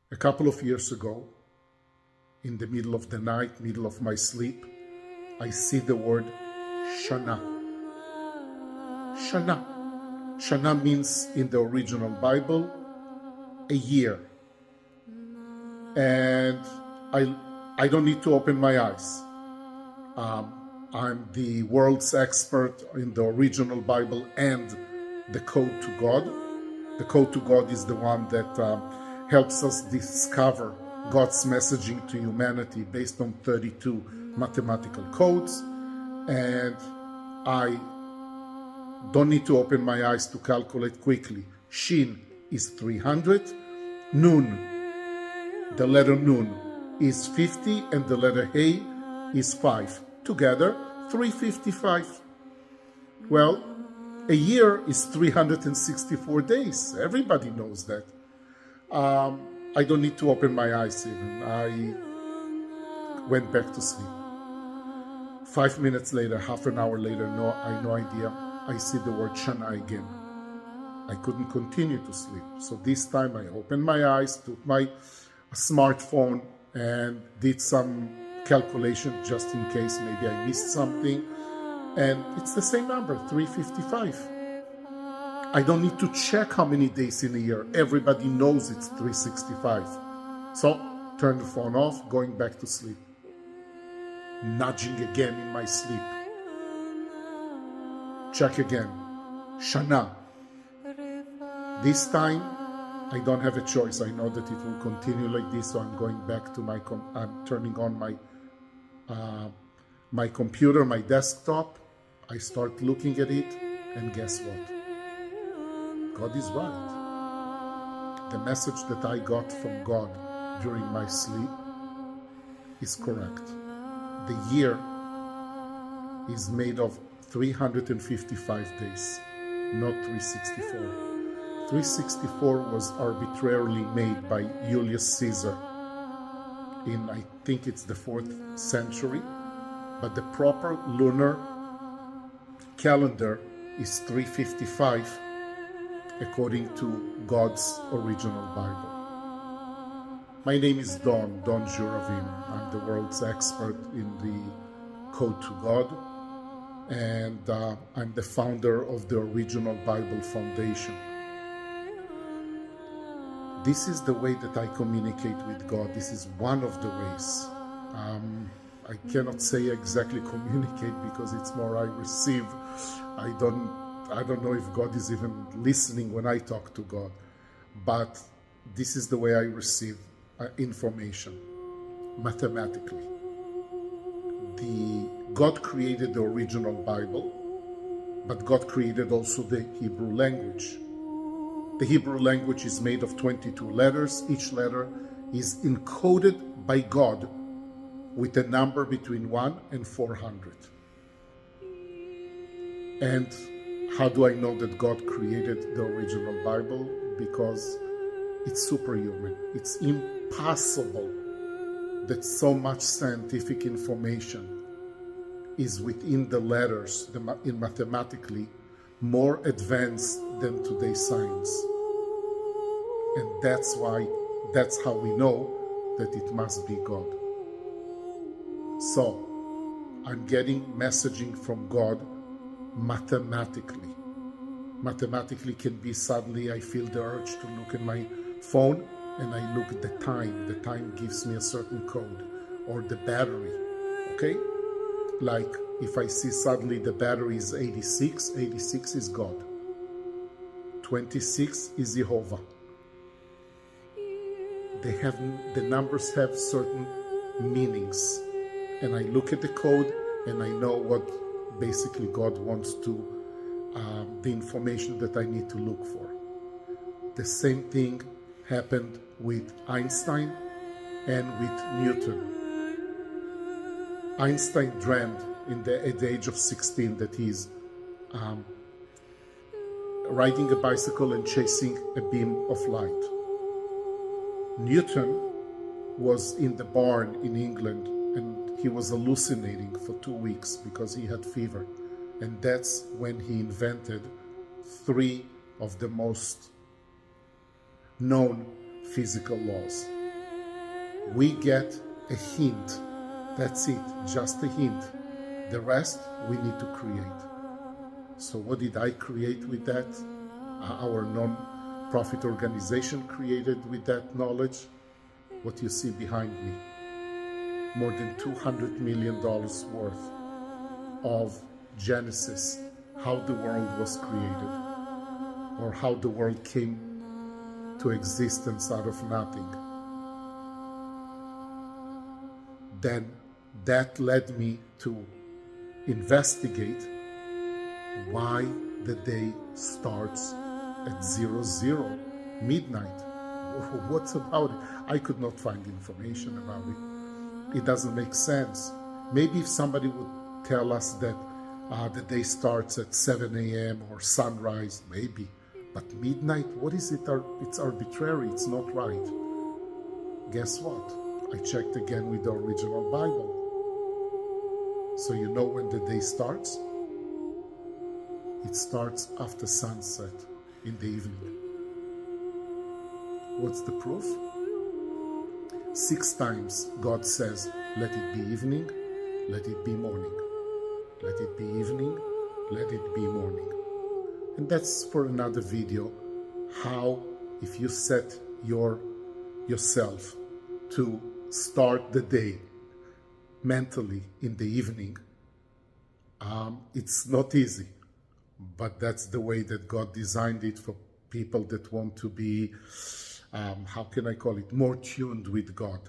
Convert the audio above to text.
A couple of years ago, in the middle of the night, middle of my sleep, I see the word SHANA. SHANA. SHANA means in the original Bible, a year. And I don't need to open my eyes. I'm the world's expert in the original Bible and the Code to God. The Code to God is the one that helps us discover God's messaging to humanity based on 32 mathematical codes. And I don't need to open my eyes to calculate quickly. Shin is 300. Nun, the letter Nun, is 50, and the letter Hey is 5. Together, 355. Well, a year is 364 days. Everybody knows that. I don't need to open my eyes even. I went back to sleep. 5 minutes later, half an hour later, no idea, I see the word SHANA again. I couldn't continue to sleep. So this time I opened my eyes, took my smartphone and did some calculation just in case maybe I missed something. And it's the same number, 355. I don't need to check how many days in a year. Everybody knows it's 365. So turn the phone off, going back to sleep. Nudging again in my sleep. Check again. SHANA. This time, I don't have a choice. I know that it will continue like this, so I'm going back to I'm turning on my computer, my desktop. I start looking at it, and guess what? God is right. The message that I got from God during my sleep is correct. The year is made of 355 days, not 364. 364 was arbitrarily made by Julius Caesar in, I think it's the 4th century, but the proper lunar calendar is 355 according to God's original Bible. My name is Don Juravin. I'm the world's expert in the Code to God, and I'm the founder of the Original Bible Foundation. This is the way that I communicate with God. This is one of the ways. I cannot say exactly communicate because it's more I receive. I don't know if God is even listening when I talk to God, but this is the way I receive information mathematically. God created the original Bible, but God created also the Hebrew language. The Hebrew language is made of 22 letters. Each letter is encoded by God with a number between 1 and 400. And how do I know that God created the original Bible? Because it's superhuman. It's impossible that so much scientific information is within the letters, in mathematically, more advanced than today's science. And that's how we know that it must be God. So, I'm getting messaging from God mathematically. Mathematically can be suddenly I feel the urge to look at my phone and I look at the time. The time gives me a certain code, or the battery, okay? Like if I see suddenly the battery is 86, 86 is God. 26 is Jehovah. The numbers have certain meanings. And I look at the code and I know what basically God wants to, the information that I need to look for. The same thing happened with Einstein and with Newton. Einstein dreamed at the age of 16 that he's riding a bicycle and chasing a beam of light. Newton was in the barn in England and he was hallucinating for 2 weeks because he had fever. And that's when he invented 3 of the most known physical laws. We get a hint. That's it, just a hint. The rest we need to create. So what did I create with that? Our non-profit organization created with that knowledge. What you see behind me. More than $200 million worth of Genesis, how the world was created, or how the world came to existence out of nothing. Then that led me to investigate why the day starts at 00, midnight. What's about it? I could not find information about it. It doesn't make sense. Maybe if somebody would tell us that the day starts at 7 a.m. or sunrise, maybe. But midnight, what is it? It's arbitrary, it's not right. Guess what? I checked again with the original Bible. So you know when the day starts? It starts after sunset in the evening. What's the proof? 6 times God says, let it be evening, let it be morning. Let it be evening, let it be morning. And that's for another video, how if you set yourself to start the day mentally in the evening, it's not easy, but that's the way that God designed it for people that want to be, how can I call it, more tuned with God.